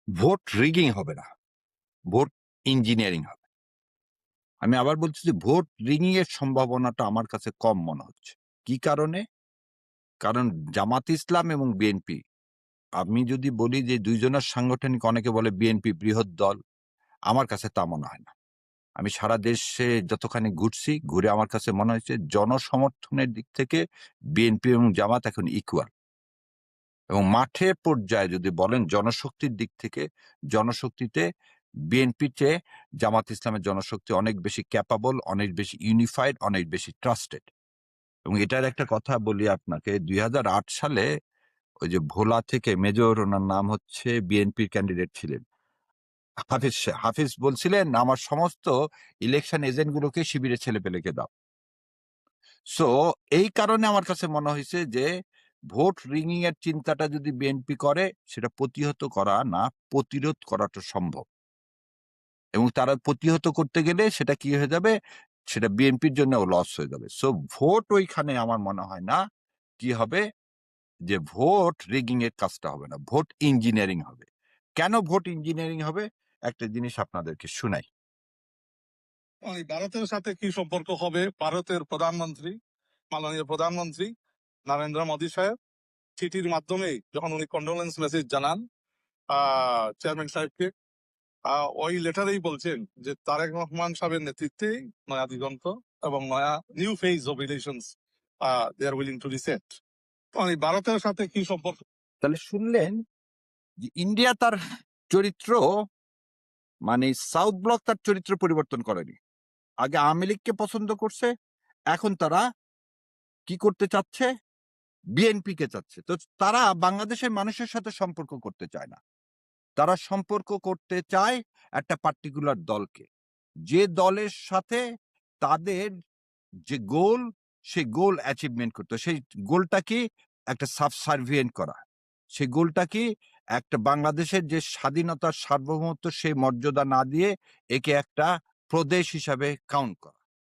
Vote rigging হবে না, vote engineering হবে। আমি আবার বলছি যে ভোট রিগিং এর সম্ভাবনাটা আমার কাছে কম মনে হচ্ছে। কি কারণে? কারণ জামাত ইসলাম এবং বিএনপি, আমি যদি বলি যে ২ জনের সাংগঠনিক, অনেকে বলে বিএনপি বৃহৎ দল, আমার কাছে তা মনে হয় না। আমি সারা দেশে যতখানি ঘুরছি, ঘুরে আমার কাছে মনে হয়েছে জনসমর্থনের দিক থেকে বিএনপি এবং জামাত এখন ইকুয়াল। এবং মাঠে পর্যায়ে যদি বলেন জনশক্তির দিক থেকে, জনশক্তিতে বিএনপির চেয়ে জামাত ইসলামের জনশক্তি অনেক বেশি ক্যাপাবল, অনেক বেশি ইউনিফাইড, অনেক বেশি ট্রাস্টেড। এবং এটার একটা কথা বলি আপনাকে, ২০০৮ সালে ওই যে ভোলা থেকে মেজর, ওনার নাম হচ্ছে, বিএনপির ক্যান্ডিডেট ছিলেন হাফিজ বলছিলেন, আমার সমস্ত ইলেকশন এজেন্ট গুলোকে শিবিরের ছেলেপেলেকে দাও। সো এই কারণে আমার কাছে মনে হয়েছে যে ভোট রিগিং এর চিন্তাটা যদি বিএনপি করে, সেটা প্রতিহত করা না, প্রতিরোধ করাটা সম্ভব। এবং তারা প্রতিহত করতে গেলে সেটা কি হয়ে যাবে, সেটা বিএনপির জন্য লস হয়ে যাবে। সো ভোট ওইখানে আমার মনে হয় না কি হবে, যে ভোট রিগিং এর কাজটা হবে না, ভোট ইঞ্জিনিয়ারিং হবে। কেন ভোট ইঞ্জিনিয়ারিং হবে, একটা জিনিস আপনাদেরকে শুনাই। ভারতের সাথে কি সম্পর্ক হবে? ভারতের প্রধানমন্ত্রী, মাননীয় প্রধানমন্ত্রী নরেন্দ্র মোদী সাহেব চিঠির মাধ্যমে যখন উনি কন্ডোলেন্স মেসেজ জানান চেয়ারম্যান সাহেবকে, ওই লেটারেই বলছেন যে তারেক রহমান সাহেবের নেতৃত্বে নয়া দিগন্ত এবং নয়া new phase of relations they are willing to reset. ভারতের সাথে কি সম্পর্ক? তাহলে শুনলেন যে ইন্ডিয়া তার চরিত্র, মানে সাউথ ব্লক তার চরিত্র পরিবর্তন করেনি। আগে আওয়ামী লীগকে পছন্দ করছে, এখন তারা কি করতে চাচ্ছে, বিএনপি কে চাচ্ছে। তো তারা বাংলাদেশের মানুষের সাথে সম্পর্ক করতে চায় না, তারা সম্পর্ক করতে চায় একটা পার্টিকুলার দলকে, যে দলের সাথে তাদের যে গোল, সেই গোল অ্যাচিভমেন্ট করতে। সেই গোলটা কি, একটা সাবসার্ভিয়েন্ট করা। সেই গোলটা কি, একটা বাংলাদেশের যে স্বাধীনতার সার্বভৌমত্ব, সেই মর্যাদা না দিয়ে একে একটা প্রদেশ হিসাবে কাউন্ট করা।